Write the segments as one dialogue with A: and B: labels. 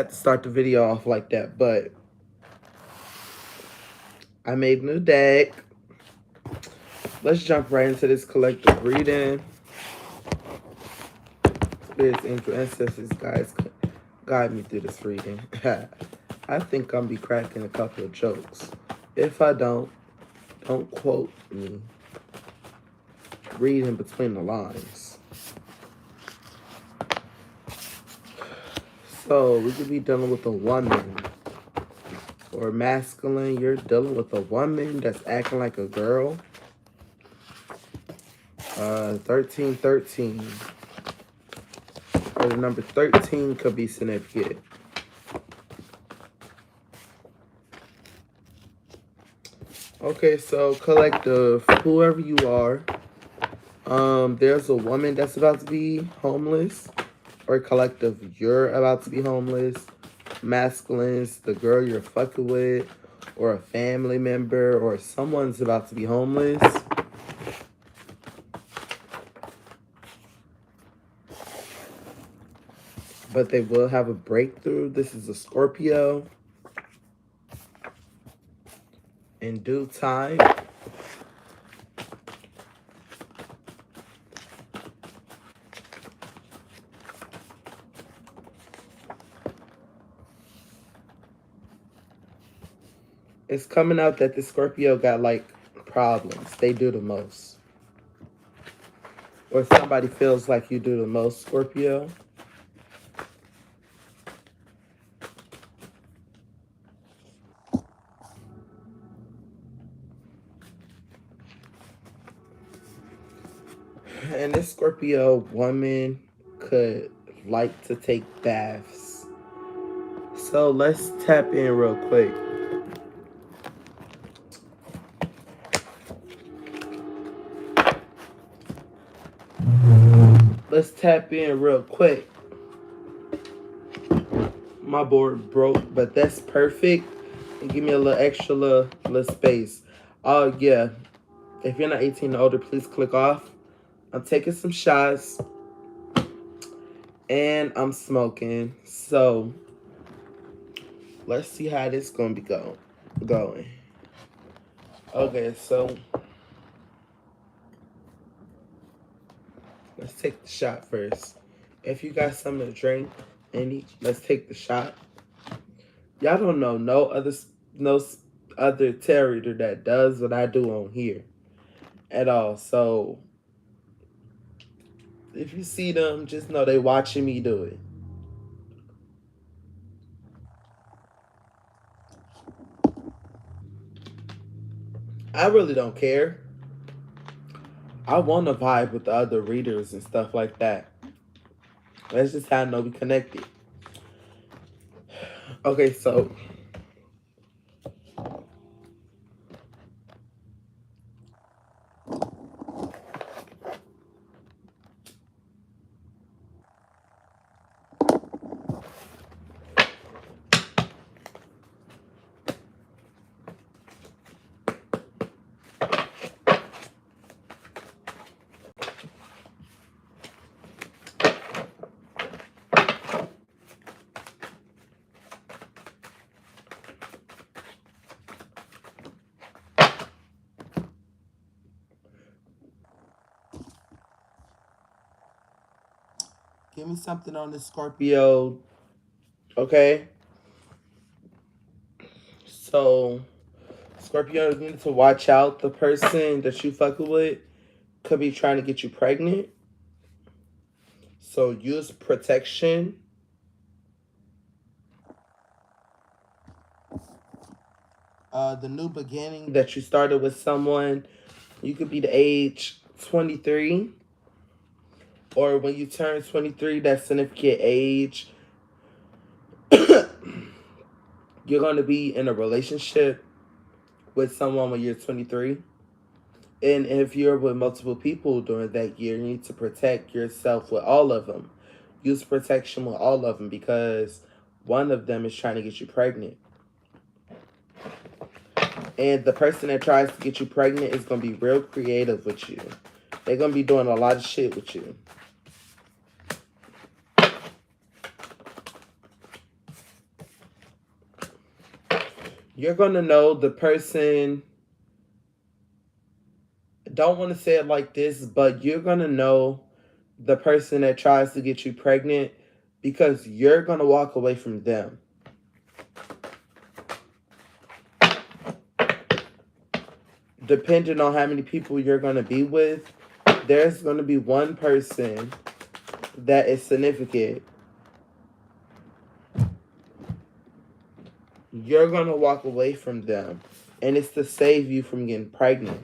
A: To start the video off like that, but I made a new deck. Let's jump right into this collective reading. Spirits, angel, ancestors, guys, guide me through this reading. I think I'm be cracking a couple of jokes. If I don't quote me. Read in between the lines. So we could be dealing with a woman or masculine. You're dealing with a woman that's acting like a girl. 1313. Or the number 13 could be significant. Okay, so collective, whoever you are, there's a woman that's about to be homeless, or collective, you're about to be homeless. Masculines, the girl you're fucking with, or a family member, or someone's about to be homeless. But they will have a breakthrough. This is a Scorpio. In due time. It's coming out that the Scorpio got like problems. They do the most. Or somebody feels like you do the most, Scorpio. And this Scorpio woman could like to take baths. So let's tap in real quick. Let's tap in real quick. My board broke, but that's perfect. And give me a little extra little space. Oh, yeah. If you're not 18 or older, please click off. I'm taking some shots. And I'm smoking. So, let's see how this is going to be going. Okay, so let's take the shot first. If you got something to drink, let's take the shot. Y'all don't know no other tarot that does what I do on here at all. So if you see them, just know they watching me do it. I really don't care. I want to vibe with the other readers and stuff like that. That's just how I know we connected. Okay, so give me something on the Scorpio. Okay? So, Scorpio, you need to watch out. The person that you fucking with could be trying to get you pregnant. So, use protection. The new beginning that you started with someone, you could be the age 23. Or when you turn 23, that significant age, you're going to be in a relationship with someone when you're 23. And if you're with multiple people during that year, you need to protect yourself with all of them. Use protection with all of them because one of them is trying to get you pregnant. And the person that tries to get you pregnant is going to be real creative with you. They're going to be doing a lot of shit with you. You're going to know the person, don't want to say it like this, but you're going to know the person that tries to get you pregnant because you're going to walk away from them. Depending on how many people you're going to be with, there's going to be one person that is significant. You're going to walk away from them, and it's to save you from getting pregnant.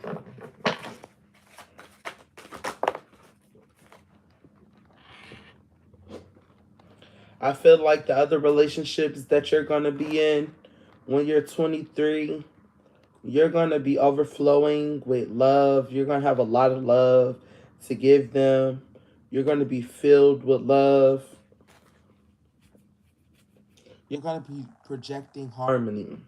A: I feel like the other relationships that you're going to be in when you're 23, you're going to be overflowing with love. You're going to have a lot of love to give them. You're going to be filled with love. You're going to be projecting harmony.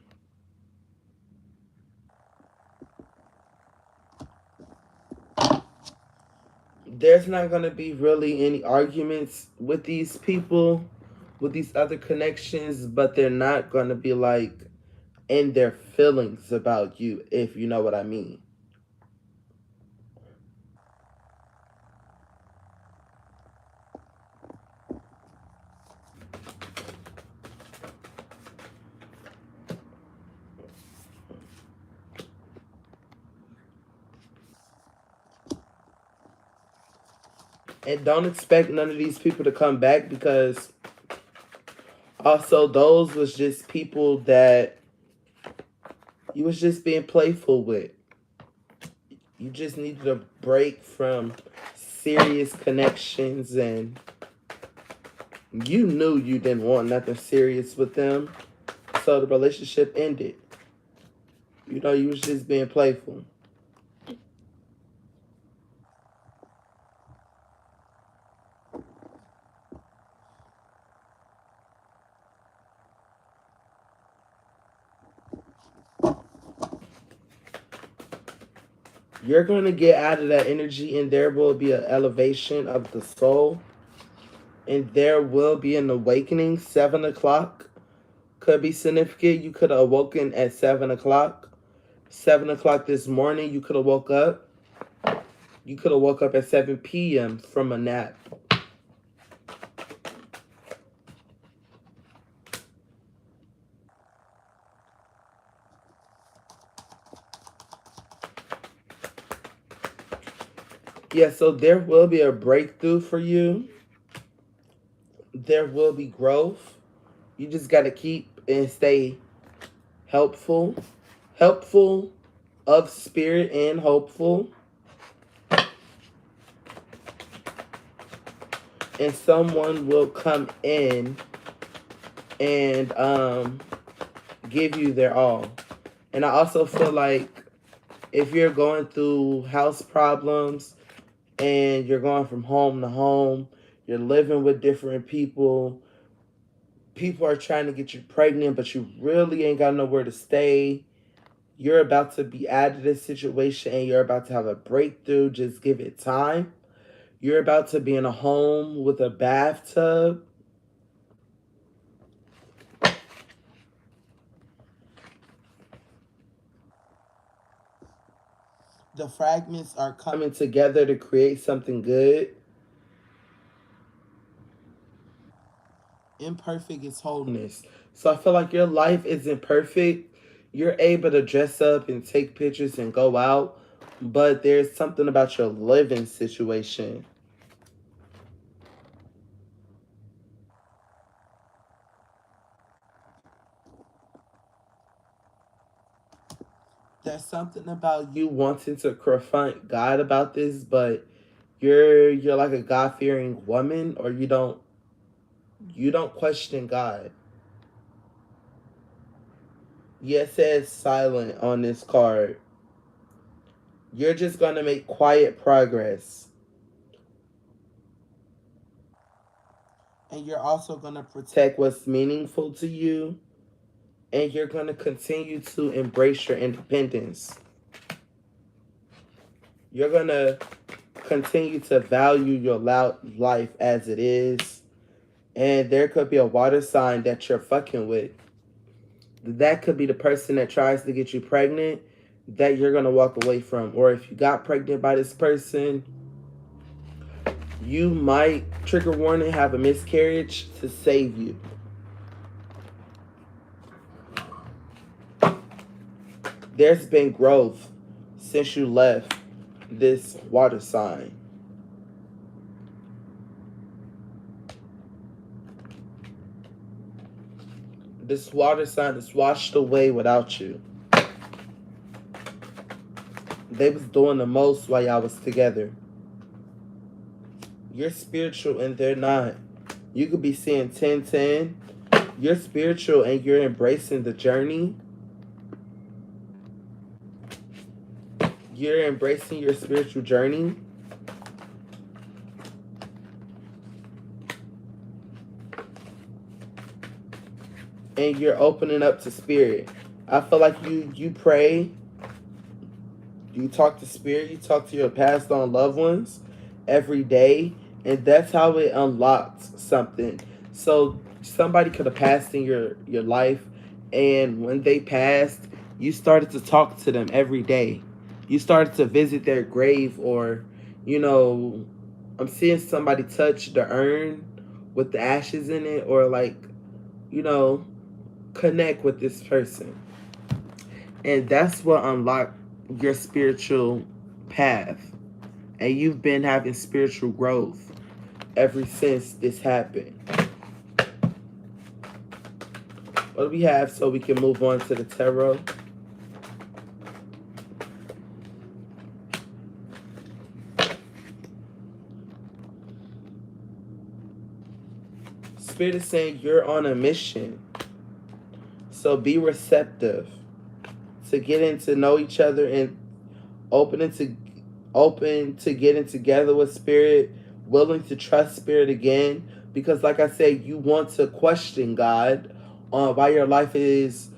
A: There's not going to be really any arguments with these people, with these other connections, but they're not going to be like in their feelings about you, if you know what I mean. And don't expect none of these people to come back, because also those was just people that you was just being playful with. You just needed a break from serious connections, and you knew you didn't want nothing serious with them, so the relationship ended. You know, you was just being playful. You're going to get out of that energy, and there will be an elevation of the soul, and there will be an awakening. 7 o'clock could be significant. You could have awoken at 7 o'clock. 7 o'clock this morning, you could have woke up. You could have woke up at 7 p.m. from a nap. Yeah, so there will be a breakthrough for you. There will be growth. You just got to keep and stay helpful. Helpful of spirit and hopeful. And someone will come in and give you their all. And I also feel like if you're going through house problems and you're going from home to home, you're living with different people, people are trying to get you pregnant, but you really ain't got nowhere to stay. You're about to be out of this situation and you're about to have a breakthrough. Just give it time. You're about to be in a home with a bathtub. The fragments are coming together to create something good. Imperfect is wholeness. So I feel like your life isn't perfect. You're able to dress up and take pictures and go out, but there's something about your living situation. There's something about you wanting to confront God about this, but you're like a God fearing woman, or you don't question God. Yes, it says silent on this card. You're just gonna make quiet progress. And you're also gonna protect what's meaningful to you. And you're gonna continue to embrace your independence. You're gonna continue to value your life as it is. And there could be a water sign that you're fucking with. that could be the person that tries to get you pregnant that you're going to walk away from. Or if you got pregnant by this person, you might, trigger warning, have a miscarriage to save you. There's been growth since you left this water sign. This water sign is washed away without you. They was doing the most while y'all was together. You're spiritual and they're not. You could be seeing 10-10. You're spiritual and you're embracing the journey. You're embracing your spiritual journey. And you're opening up to spirit. I feel like you pray, you talk to spirit, you talk to your passed on loved ones every day, and that's how it unlocks something. So somebody could have passed in your life, and when they passed, you started to talk to them every day. You started to visit their grave, or you know, I'm seeing somebody touch the urn with the ashes in it, or like, you know, connect with this person. And that's what unlocked your spiritual path. And you've been having spiritual growth ever since this happened. What do we have so we can move on to the tarot? Spirit is saying you're on a mission. So be receptive to getting to know each other and open to getting together with spirit, willing to trust spirit again. Because like I said, you want to question God on why your life is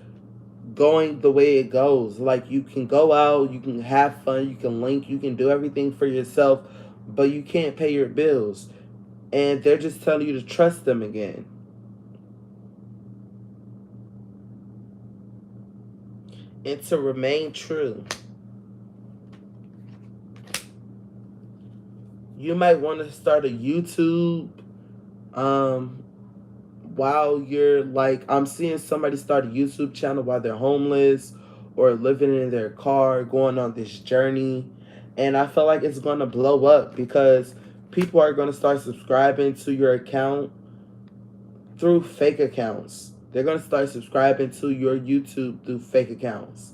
A: going the way it goes. Like you can go out, you can have fun, you can link, you can do everything for yourself, but you can't pay your bills. And they're just telling you to trust them again. And to remain true. You might want to start a YouTube while you're like, I'm seeing somebody start a YouTube channel while they're homeless or living in their car, going on this journey. And I feel like it's going to blow up because people are going to start subscribing to your account through fake accounts. They're going to start subscribing to your YouTube through fake accounts.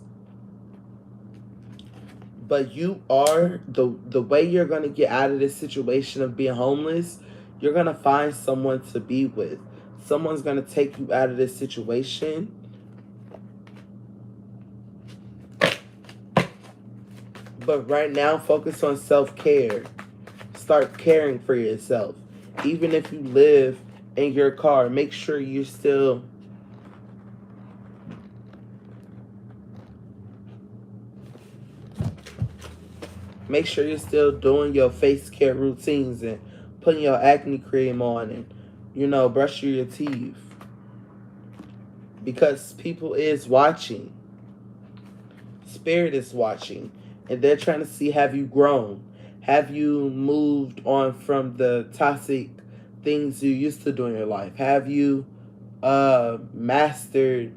A: But you are, the way you're going to get out of this situation of being homeless, you're going to find someone to be with. Someone's going to take you out of this situation. But right now, focus on self-care. Start caring for yourself. Even if you live in your car, make sure you're still doing your face care routines and putting your acne cream on and, you know, brushing your teeth. Because people is watching. Spirit is watching. And they're trying to see, have you grown? Have you moved on from the toxic things you used to do in your life? Have you mastered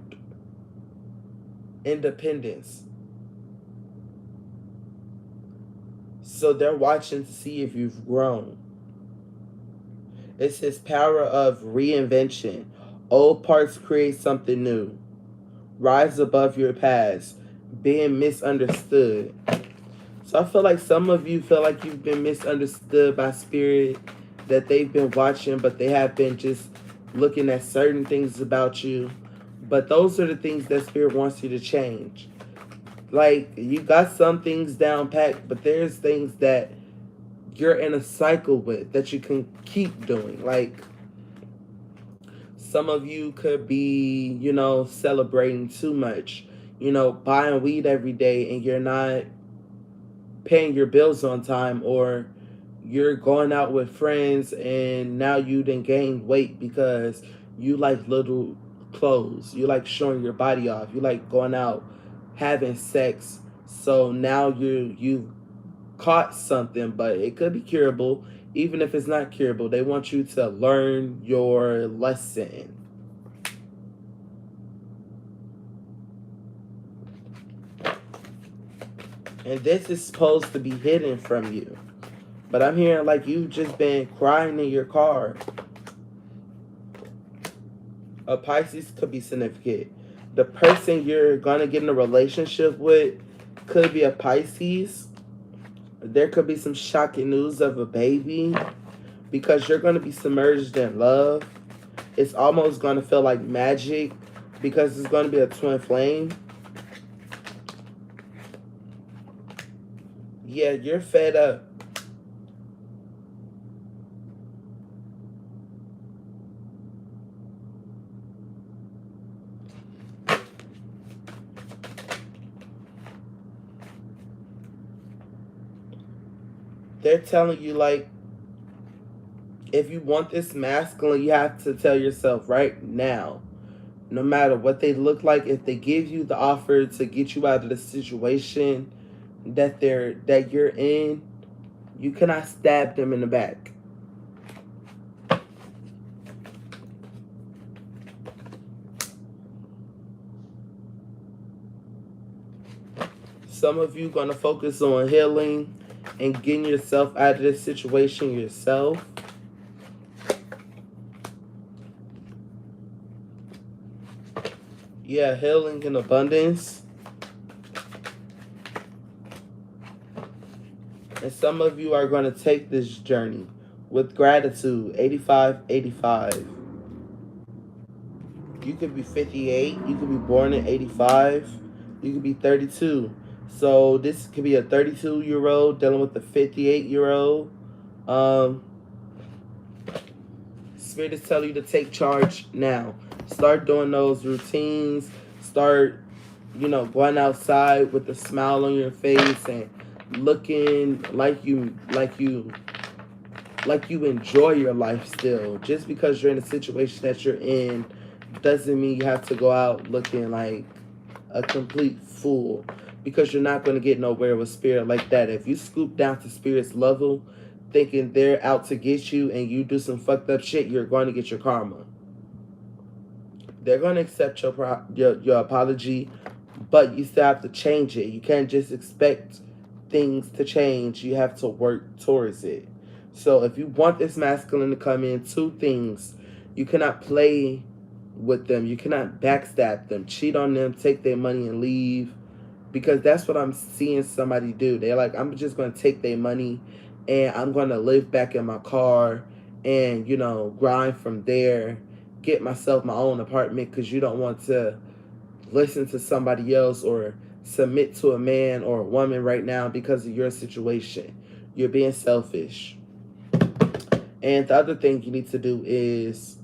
A: independence? So they're watching to see if you've grown. It's his power of reinvention. Old parts create something new. Rise above your past. Being misunderstood. So I feel like some of you feel like you've been misunderstood by spirit, that they've been watching, but they have been just looking at certain things about you. But those are the things that spirit wants you to change. Like, you got some things down packed, but there's things that you're in a cycle with that you can keep doing. Like, some of you could be, you know, celebrating too much, you know, buying weed every day and you're not paying your bills on time, or you're going out with friends and now you done gained weight because you like little clothes. You like showing your body off. You like going out, having sex. So now you caught something, but it could be curable. Even if it's not curable, they want you to learn your lesson. And this is supposed to be hidden from you. But I'm hearing like you've just been crying in your car. A Pisces could be significant. The person you're going to get in a relationship with could be a Pisces. There could be some shocking news of a baby because you're going to be submerged in love. It's almost going to feel like magic because it's going to be a twin flame. Yeah, you're fed up. They're telling you, like, if you want this masculine, you have to tell yourself right now, no matter what they look like, if they give you the offer to get you out of the situation that you're in, you cannot stab them in the back. Some of you gonna focus on healing and getting yourself out of this situation yourself. Yeah, healing in abundance. And some of you are going to take this journey with gratitude. 85. You could be 58. You could be born in 85. You could be 32. So this could be a 32-year-old dealing with a 58-year-old. Spirit is telling you to take charge now. Start doing those routines. Start, going outside with a smile on your face and looking like you enjoy your life still. Just because you're in a situation that you're in doesn't mean you have to go out looking like a complete fool, because you're not going to get nowhere with spirit like that. If you scoop down to spirit's level thinking they're out to get you and you do some fucked up shit, you're going to get your karma. They're going to accept your apology, but you still have to change it. You can't just expect things to change. You have to work towards it. So if you want this masculine to come in, two things. You cannot play with them. You cannot backstab them, cheat on them, take their money and leave. Because that's what I'm seeing somebody do. They're like, I'm just going to take their money and I'm going to live back in my car and, grind from there. Get myself my own apartment, because you don't want to listen to somebody else or submit to a man or a woman right now because of your situation. You're being selfish. And the other thing you need to do is,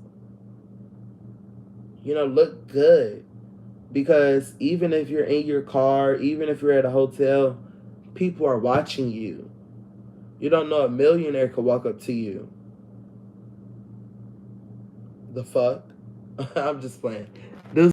A: look good. Because even if you're in your car, even if you're at a hotel, people are watching you. You don't know, a millionaire could walk up to you. The fuck? I'm just playing.